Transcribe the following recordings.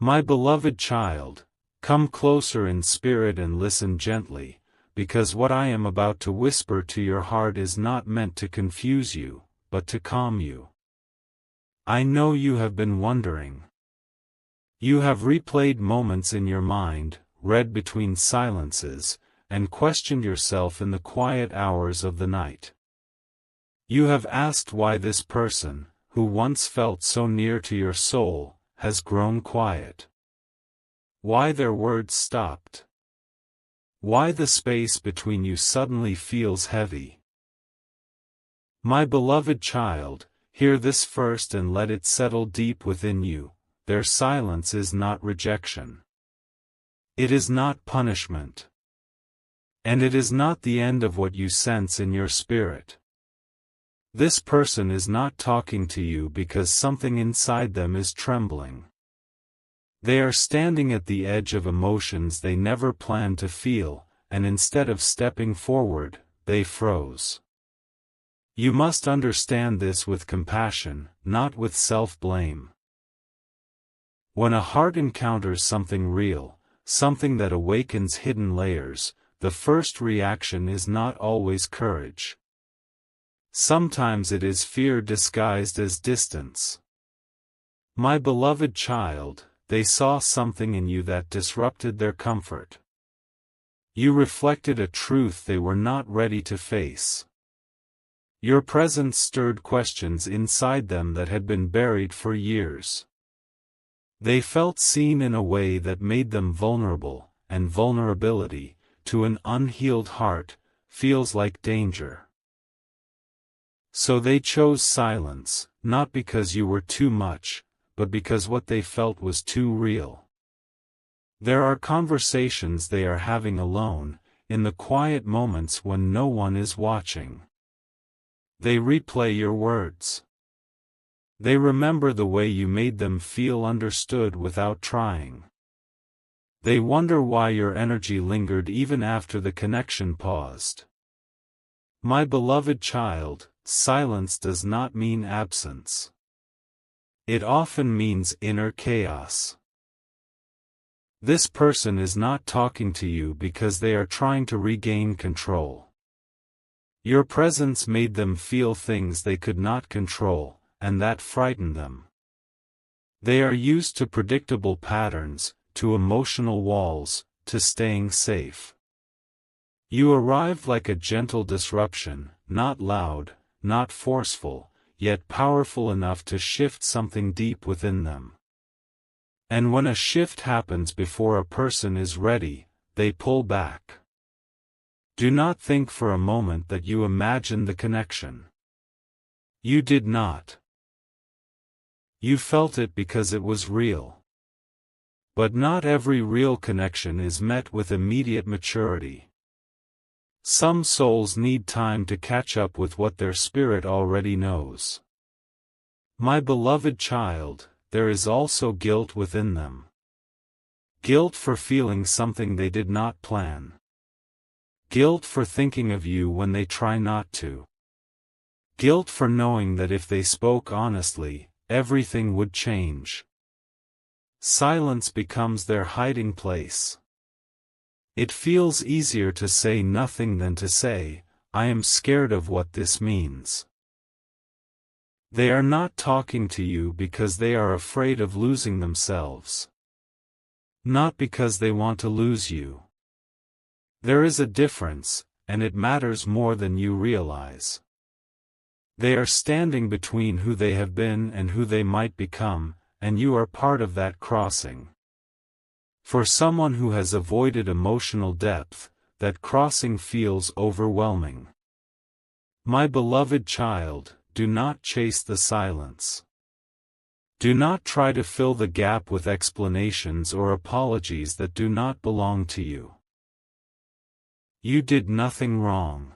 My beloved child, come closer in spirit and listen gently, because what I am about to whisper to your heart is not meant to confuse you, but to calm you. I know you have been wondering. You have replayed moments in your mind, read between silences, and questioned yourself in the quiet hours of the night. You have asked why this person, who once felt so near to your soul, has grown quiet. Why their words stopped. Why the space between you suddenly feels heavy. My beloved child, hear this first and let it settle deep within you. Their silence is not rejection. It is not punishment. And it is not the end of what you sense in your spirit. This person is not talking to you because something inside them is trembling. They are standing at the edge of emotions they never planned to feel, and instead of stepping forward, they froze. You must understand this with compassion, not with self-blame. When a heart encounters something real, something that awakens hidden layers, the first reaction is not always courage. Sometimes it is fear disguised as distance. My beloved child, they saw something in you that disrupted their comfort. You reflected a truth they were not ready to face. Your presence stirred questions inside them that had been buried for years. They felt seen in a way that made them vulnerable, and vulnerability, to an unhealed heart, feels like danger. So they chose silence, not because you were too much, but because what they felt was too real. There are conversations they are having alone, in the quiet moments when no one is watching. They replay your words. They remember the way you made them feel understood without trying. They wonder why your energy lingered even after the connection paused. My beloved child, silence does not mean absence. It often means inner chaos. This person is not talking to you because they are trying to regain control. Your presence made them feel things they could not control, and that frightened them. They are used to predictable patterns, to emotional walls, to staying safe. You arrived like a gentle disruption, not loud, not forceful, yet powerful enough to shift something deep within them. And when a shift happens before a person is ready, they pull back. Do not think for a moment that you imagined the connection. You did not. You felt it because it was real. But not every real connection is met with immediate maturity. Some souls need time to catch up with what their spirit already knows. My beloved child, there is also guilt within them. Guilt for feeling something they did not plan. Guilt for thinking of you when they try not to. Guilt for knowing that if they spoke honestly, everything would change. Silence becomes their hiding place. It feels easier to say nothing than to say, I am scared of what this means. They are not talking to you because they are afraid of losing themselves. Not because they want to lose you. There is a difference, and it matters more than you realize. They are standing between who they have been and who they might become, and you are part of that crossing. For someone who has avoided emotional depth, that crossing feels overwhelming. My beloved child, do not chase the silence. Do not try to fill the gap with explanations or apologies that do not belong to you. You did nothing wrong.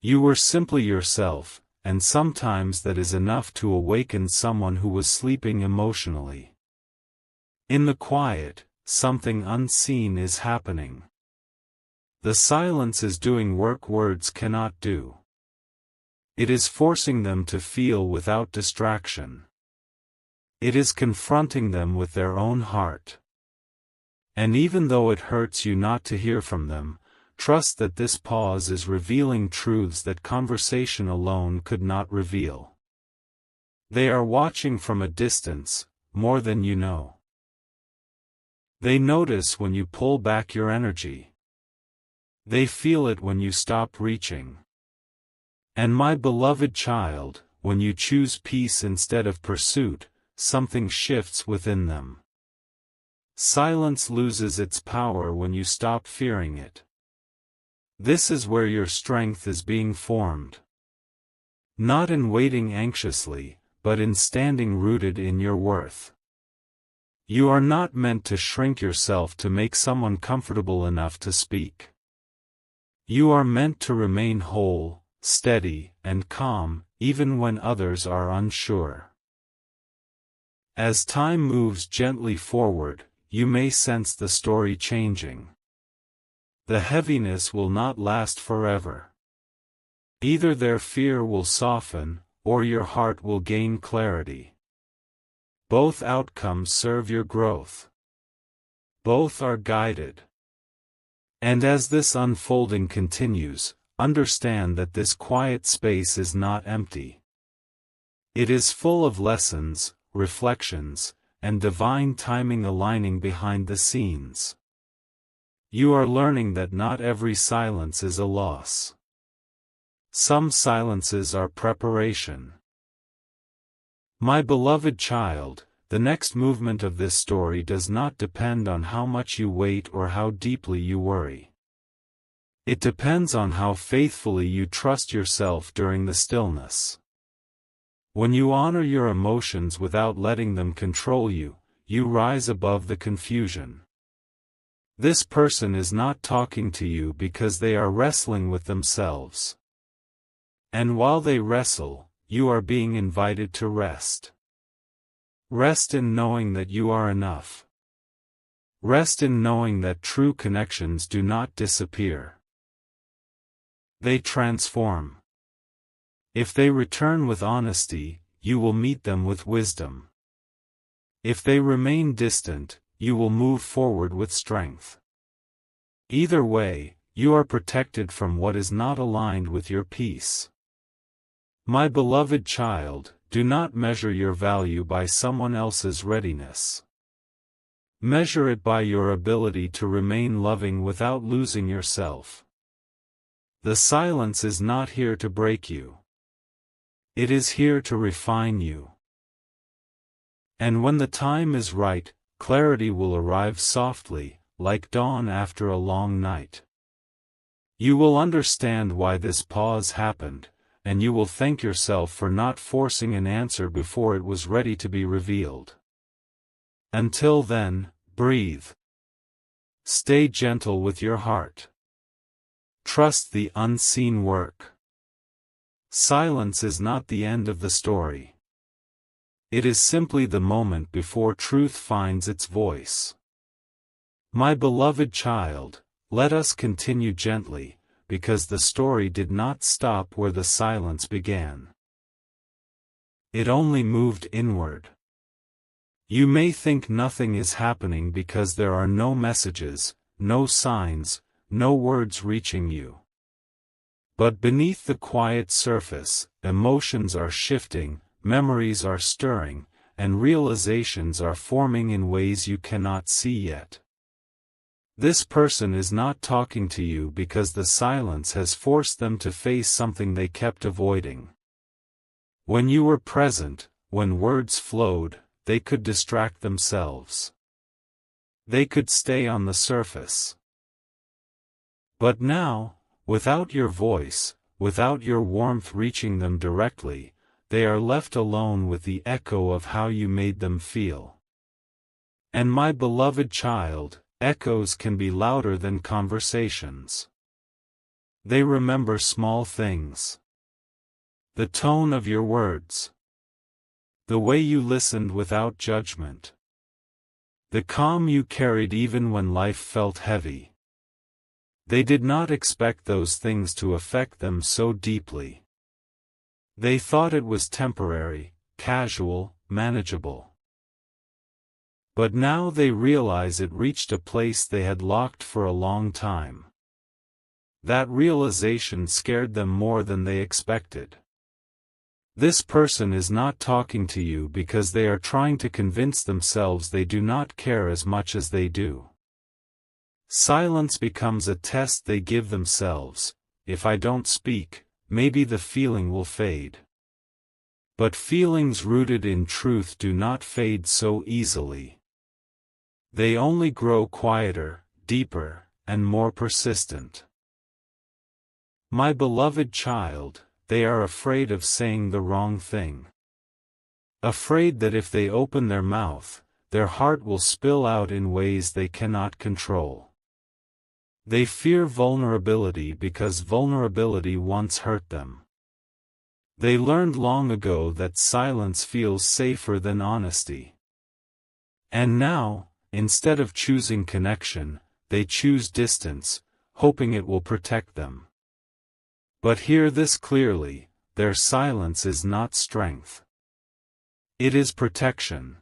You were simply yourself, and sometimes that is enough to awaken someone who was sleeping emotionally. In the quiet, something unseen is happening. The silence is doing work words cannot do. It is forcing them to feel without distraction. It is confronting them with their own heart. And even though it hurts you not to hear from them, trust that this pause is revealing truths that conversation alone could not reveal. They are watching from a distance, more than you know. They notice when you pull back your energy. They feel it when you stop reaching. And my beloved child, when you choose peace instead of pursuit, something shifts within them. Silence loses its power when you stop fearing it. This is where your strength is being formed. Not in waiting anxiously, but in standing rooted in your worth. You are not meant to shrink yourself to make someone comfortable enough to speak. You are meant to remain whole, steady, and calm, even when others are unsure. As time moves gently forward, you may sense the story changing. The heaviness will not last forever. Either their fear will soften, or your heart will gain clarity. Both outcomes serve your growth. Both are guided. And as this unfolding continues, understand that this quiet space is not empty. It is full of lessons, reflections, and divine timing aligning behind the scenes. You are learning that not every silence is a loss. Some silences are preparation. My beloved child, the next movement of this story does not depend on how much you wait or how deeply you worry. It depends on how faithfully you trust yourself during the stillness. When you honor your emotions without letting them control you, you rise above the confusion. This person is not talking to you because they are wrestling with themselves. And while they wrestle, you are being invited to rest. Rest in knowing that you are enough. Rest in knowing that true connections do not disappear. They transform. If they return with honesty, you will meet them with wisdom. If they remain distant, you will move forward with strength. Either way, you are protected from what is not aligned with your peace. My beloved child, do not measure your value by someone else's readiness. Measure it by your ability to remain loving without losing yourself. The silence is not here to break you. It is here to refine you. And when the time is right, clarity will arrive softly, like dawn after a long night. You will understand why this pause happened, and you will thank yourself for not forcing an answer before it was ready to be revealed. Until then, breathe. Stay gentle with your heart. Trust the unseen work. Silence is not the end of the story. It is simply the moment before truth finds its voice. My beloved child, let us continue gently, because the story did not stop where the silence began. It only moved inward. You may think nothing is happening because there are no messages, no signs, no words reaching you. But beneath the quiet surface, emotions are shifting, memories are stirring, and realizations are forming in ways you cannot see yet. This person is not talking to you because the silence has forced them to face something they kept avoiding. When you were present, when words flowed, they could distract themselves. They could stay on the surface. But now, without your voice, without your warmth reaching them directly, they are left alone with the echo of how you made them feel. And my beloved child, echoes can be louder than conversations. They remember small things. The tone of your words. The way you listened without judgment. The calm you carried even when life felt heavy. They did not expect those things to affect them so deeply. They thought it was temporary, casual, manageable. But now they realize it reached a place they had locked for a long time. That realization scared them more than they expected. This person is not talking to you because they are trying to convince themselves they do not care as much as they do. Silence becomes a test they give themselves. If I don't speak, maybe the feeling will fade. But feelings rooted in truth do not fade so easily. They only grow quieter, deeper, and more persistent. My beloved child, they are afraid of saying the wrong thing. Afraid that if they open their mouth, their heart will spill out in ways they cannot control. They fear vulnerability because vulnerability once hurt them. They learned long ago that silence feels safer than honesty. And now, instead of choosing connection, they choose distance, hoping it will protect them. But hear this clearly, their silence is not strength. It is protection.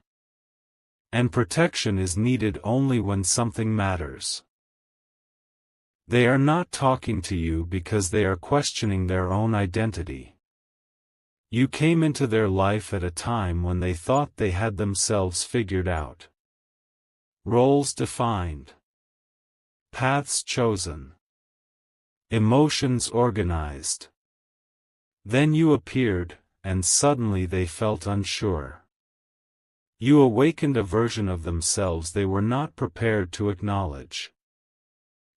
And protection is needed only when something matters. They are not talking to you because they are questioning their own identity. You came into their life at a time when they thought they had themselves figured out. Roles defined. Paths chosen. Emotions organized. Then you appeared, and suddenly they felt unsure. You awakened a version of themselves they were not prepared to acknowledge.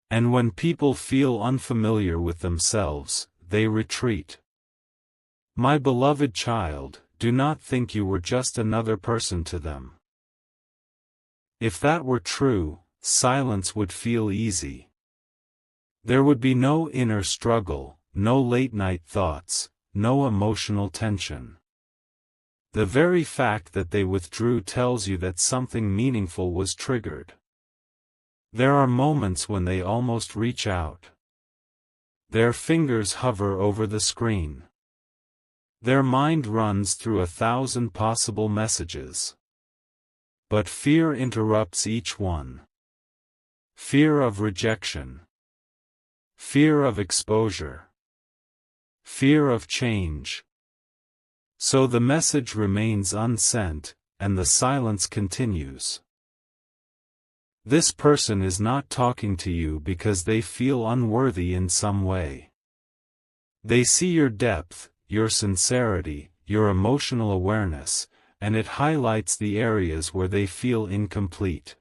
And when people feel unfamiliar with themselves, they retreat. My beloved child, do not think you were just another person to them. If that were true, silence would feel easy. There would be no inner struggle, no late-night thoughts, no emotional tension. The very fact that they withdrew tells you that something meaningful was triggered. There are moments when they almost reach out. Their fingers hover over the screen. Their mind runs through 1,000 possible messages. But fear interrupts each one. Fear of rejection. Fear of exposure. Fear of change. So the message remains unsent, and the silence continues. This person is not talking to you because they feel unworthy in some way. They see your depth, your sincerity, your emotional awareness, and it highlights the areas where they feel incomplete.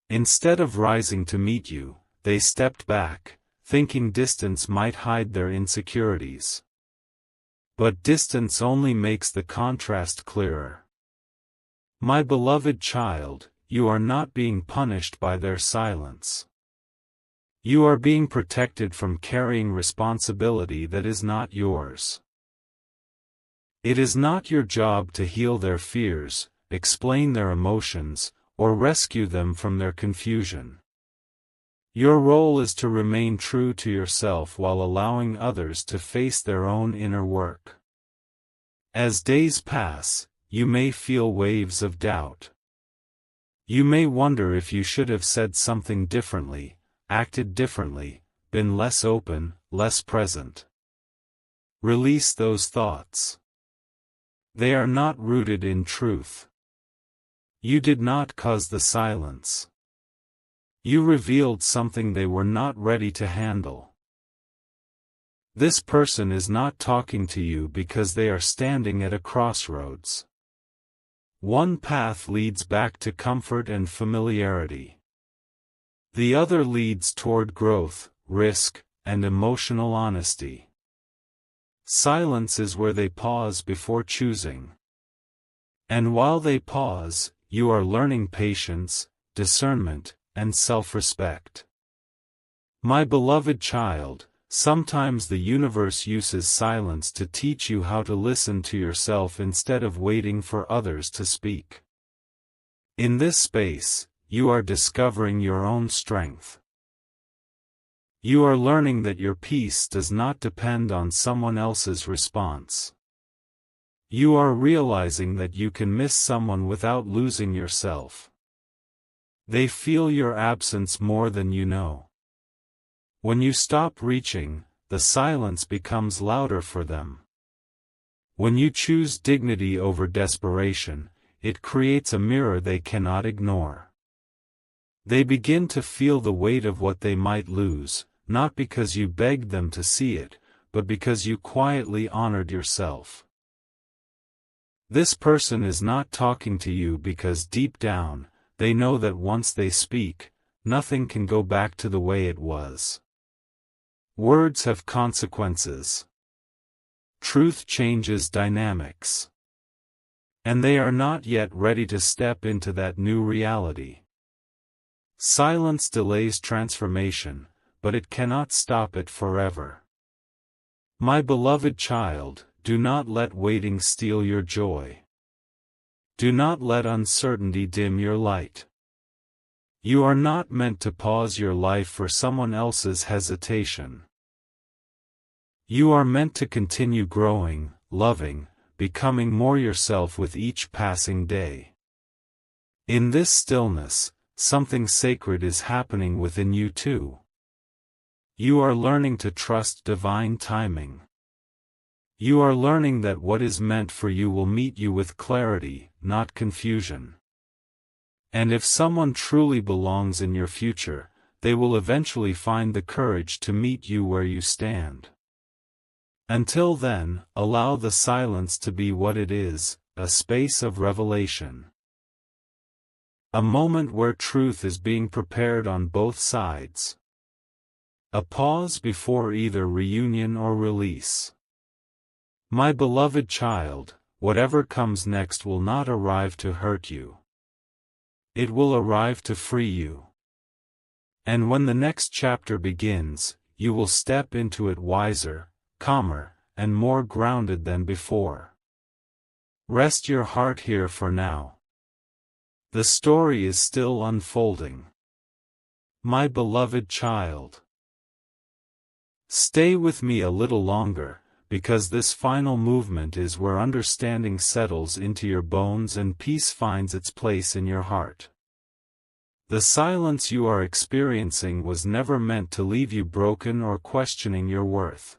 Instead of rising to meet you, they stepped back, thinking distance might hide their insecurities. But distance only makes the contrast clearer. My beloved child, you are not being punished by their silence. You are being protected from carrying responsibility that is not yours. It is not your job to heal their fears, explain their emotions, or rescue them from their confusion. Your role is to remain true to yourself while allowing others to face their own inner work. As days pass, you may feel waves of doubt. You may wonder if you should have said something differently, acted differently, been less open, less present. Release those thoughts. They are not rooted in truth. You did not cause the silence. You revealed something they were not ready to handle. This person is not talking to you because they are standing at a crossroads. One path leads back to comfort and familiarity. The other leads toward growth, risk, and emotional honesty. Silence is where they pause before choosing. And while they pause, you are learning patience, discernment, and self-respect. My beloved child, sometimes the universe uses silence to teach you how to listen to yourself instead of waiting for others to speak. In this space, you are discovering your own strength. You are learning that your peace does not depend on someone else's response. You are realizing that you can miss someone without losing yourself. They feel your absence more than you know. When you stop reaching, the silence becomes louder for them. When you choose dignity over desperation, it creates a mirror they cannot ignore. They begin to feel the weight of what they might lose, not because you begged them to see it, but because you quietly honored yourself. This person is not talking to you because deep down, they know that once they speak, nothing can go back to the way it was. Words have consequences. Truth changes dynamics. And they are not yet ready to step into that new reality. Silence delays transformation, but it cannot stop it forever. My beloved child, do not let waiting steal your joy. Do not let uncertainty dim your light. You are not meant to pause your life for someone else's hesitation. You are meant to continue growing, loving, becoming more yourself with each passing day. In this stillness, something sacred is happening within you too. You are learning to trust divine timing. You are learning that what is meant for you will meet you with clarity, not confusion. And if someone truly belongs in your future, they will eventually find the courage to meet you where you stand. Until then, allow the silence to be what it is, a space of revelation. A moment where truth is being prepared on both sides. A pause before either reunion or release. My beloved child, whatever comes next will not arrive to hurt you. It will arrive to free you. And when the next chapter begins, you will step into it wiser, calmer, and more grounded than before. Rest your heart here for now. The story is still unfolding. My beloved child. Stay with me a little longer, because this final movement is where understanding settles into your bones and peace finds its place in your heart. The silence you are experiencing was never meant to leave you broken or questioning your worth.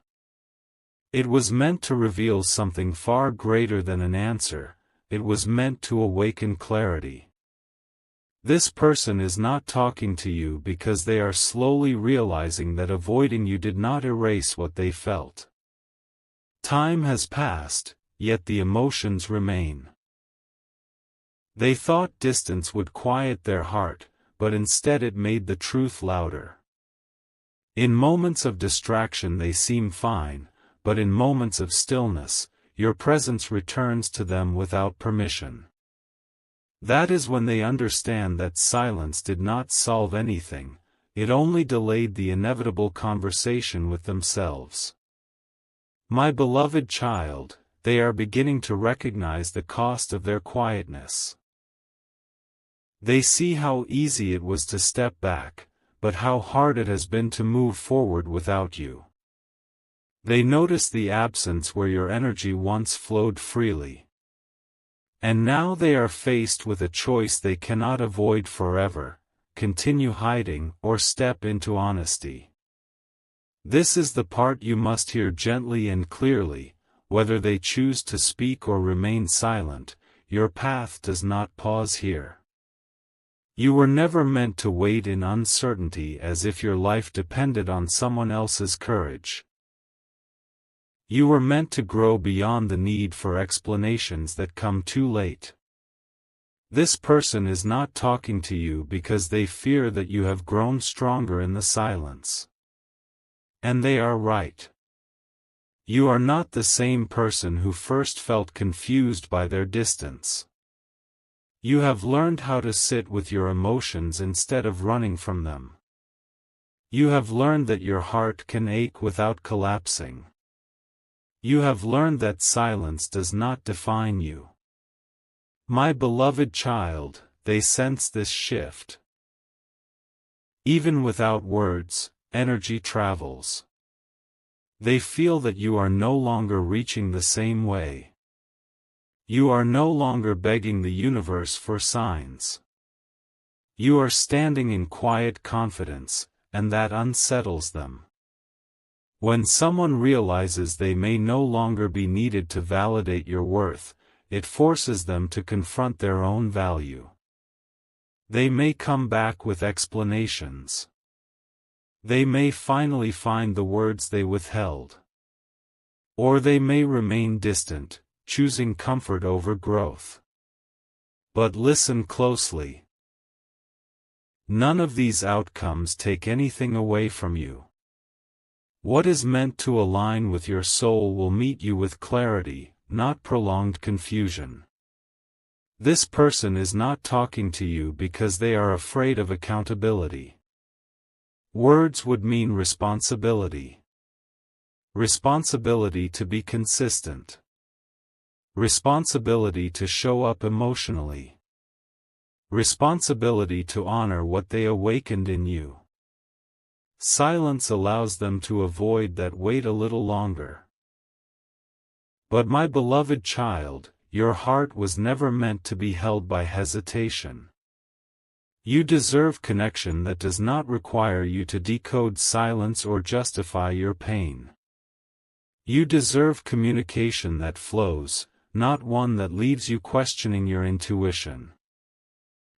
It was meant to reveal something far greater than an answer. It was meant to awaken clarity. This person is not talking to you because they are slowly realizing that avoiding you did not erase what they felt. Time has passed, yet the emotions remain. They thought distance would quiet their heart, but instead it made the truth louder. In moments of distraction they seem fine, but in moments of stillness, your presence returns to them without permission. That is when they understand that silence did not solve anything, it only delayed the inevitable conversation with themselves. My beloved child, they are beginning to recognize the cost of their quietness. They see how easy it was to step back, but how hard it has been to move forward without you. They notice the absence where your energy once flowed freely. And now they are faced with a choice they cannot avoid forever: continue hiding or step into honesty. This is the part you must hear gently and clearly. Whether they choose to speak or remain silent, your path does not pause here. You were never meant to wait in uncertainty as if your life depended on someone else's courage. You were meant to grow beyond the need for explanations that come too late. This person is not talking to you because they fear that you have grown stronger in the silence. And they are right. You are not the same person who first felt confused by their distance. You have learned how to sit with your emotions instead of running from them. You have learned that your heart can ache without collapsing. You have learned that silence does not define you. My beloved child, they sense this shift. Even without words, energy travels. They feel that you are no longer reaching the same way. You are no longer begging the universe for signs. You are standing in quiet confidence, and that unsettles them. When someone realizes they may no longer be needed to validate your worth, it forces them to confront their own value. They may come back with explanations. They may finally find the words they withheld. Or they may remain distant, choosing comfort over growth. But listen closely. None of these outcomes take anything away from you. What is meant to align with your soul will meet you with clarity, not prolonged confusion. This person is not talking to you because they are afraid of accountability. Words would mean responsibility. Responsibility to be consistent. Responsibility to show up emotionally. Responsibility to honor what they awakened in you. Silence allows them to avoid that weight a little longer. But my beloved child, your heart was never meant to be held by hesitation. You deserve connection that does not require you to decode silence or justify your pain. You deserve communication that flows, not one that leaves you questioning your intuition.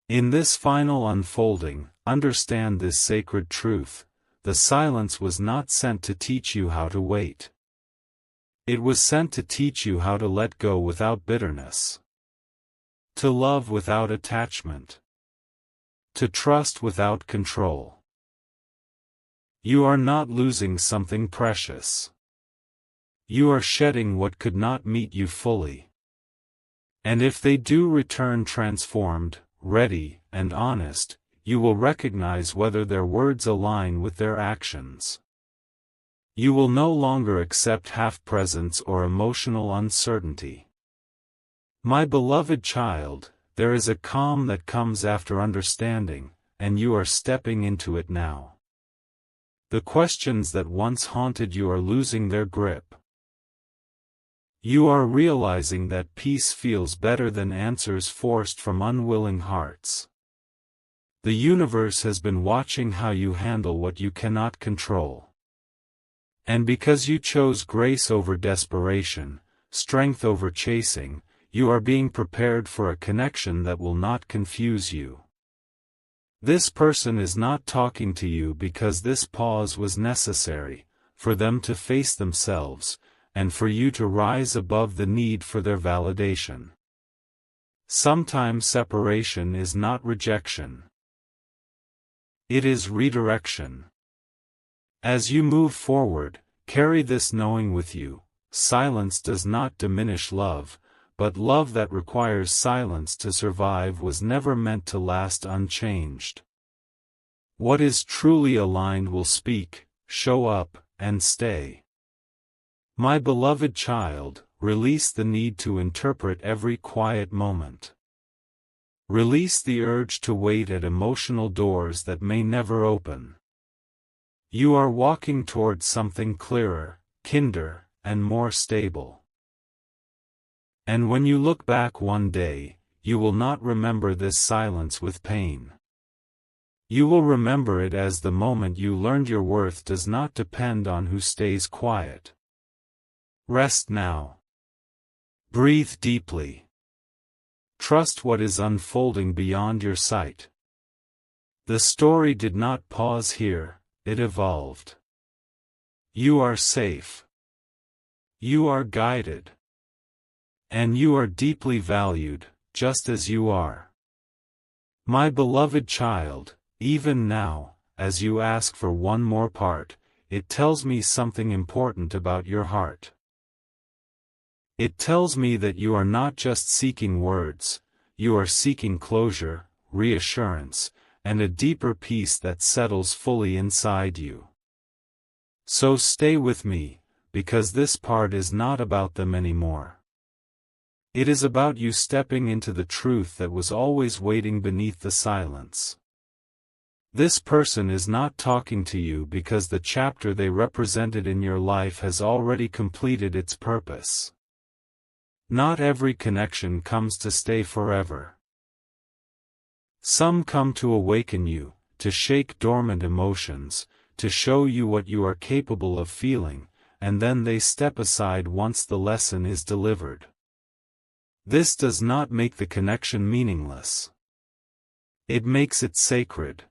In this final unfolding, understand this sacred truth: the silence was not sent to teach you how to wait. It was sent to teach you how to let go without bitterness. To love without attachment. To trust without control. You are not losing something precious. You are shedding what could not meet you fully. And if they do return transformed, ready, and honest, you will recognize whether their words align with their actions. You will no longer accept half-presence or emotional uncertainty. My beloved child, there is a calm that comes after understanding, and you are stepping into it now. The questions that once haunted you are losing their grip. You are realizing that peace feels better than answers forced from unwilling hearts. The universe has been watching how you handle what you cannot control. And because you chose grace over desperation, strength over chasing, you are being prepared for a connection that will not confuse you. This person is not talking to you because this pause was necessary, for them to face themselves, and for you to rise above the need for their validation. Sometimes separation is not rejection. It is redirection. As you move forward, carry this knowing with you: silence does not diminish love, but love that requires silence to survive was never meant to last unchanged. What is truly aligned will speak, show up, and stay. My beloved child, release the need to interpret every quiet moment. Release the urge to wait at emotional doors that may never open. You are walking towards something clearer, kinder, and more stable. And when you look back one day, you will not remember this silence with pain. You will remember it as the moment you learned your worth does not depend on who stays quiet. Rest now. Breathe deeply. Trust what is unfolding beyond your sight. The story did not pause here, it evolved. You are safe. You are guided. And you are deeply valued, just as you are. My beloved child, even now, as you ask for one more part, it tells me something important about your heart. It tells me that you are not just seeking words, you are seeking closure, reassurance, and a deeper peace that settles fully inside you. So stay with me, because this part is not about them anymore. It is about you stepping into the truth that was always waiting beneath the silence. This person is not talking to you because the chapter they represented in your life has already completed its purpose. Not every connection comes to stay forever. Some come to awaken you, to shake dormant emotions, to show you what you are capable of feeling, and then they step aside once the lesson is delivered. This does not make the connection meaningless. It makes it sacred.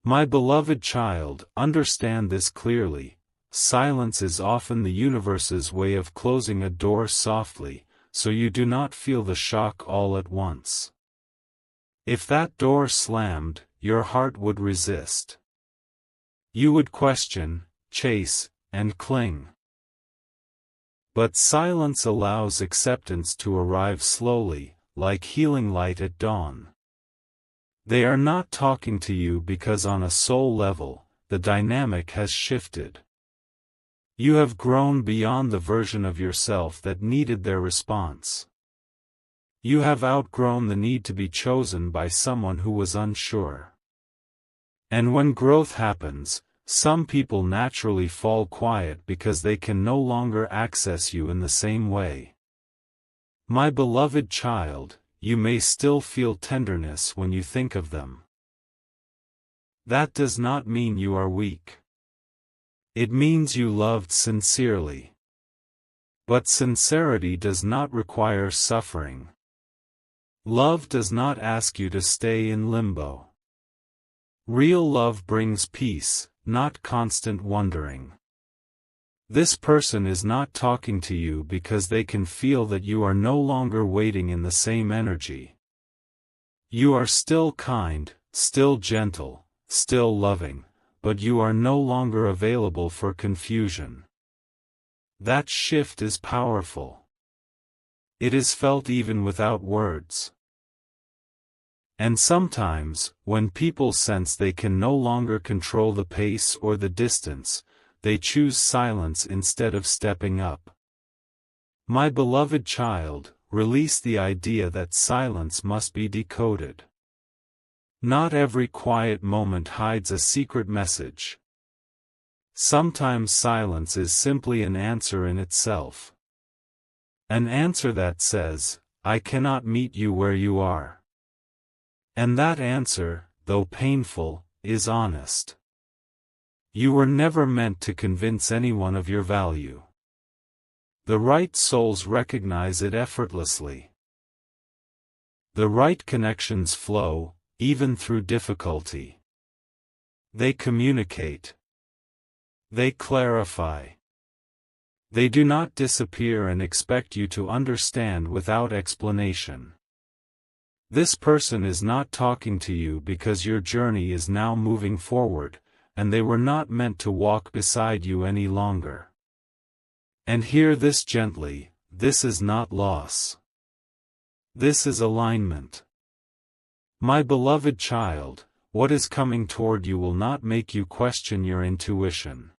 My beloved child, understand this clearly. Silence is often the universe's way of closing a door softly, so you do not feel the shock all at once. If that door slammed, your heart would resist. You would question, chase, and cling. But silence allows acceptance to arrive slowly, like healing light at dawn. They are not talking to you because on a soul level, the dynamic has shifted. You have grown beyond the version of yourself that needed their response. You have outgrown the need to be chosen by someone who was unsure. And when growth happens, some people naturally fall quiet because they can no longer access you in the same way. My beloved child, you may still feel tenderness when you think of them. That does not mean you are weak. It means you loved sincerely. But sincerity does not require suffering. Love does not ask you to stay in limbo. Real love brings peace, not constant wondering. This person is not talking to you because they can feel that you are no longer waiting in the same energy. You are still kind, still gentle, still loving, but you are no longer available for confusion. That shift is powerful. It is felt even without words. And sometimes, when people sense they can no longer control the pace or the distance, they choose silence instead of stepping up. My beloved child, release the idea that silence must be decoded. Not every quiet moment hides a secret message. Sometimes silence is simply an answer in itself. An answer that says, I cannot meet you where you are. And that answer, though painful, is honest. You were never meant to convince anyone of your value. The right souls recognize it effortlessly. The right connections flow, even through difficulty. They communicate. They clarify. They do not disappear and expect you to understand without explanation. This person is not talking to you because your journey is now moving forward, and they were not meant to walk beside you any longer. And hear this gently, this is not loss. This is alignment. My beloved child, what is coming toward you will not make you question your intuition.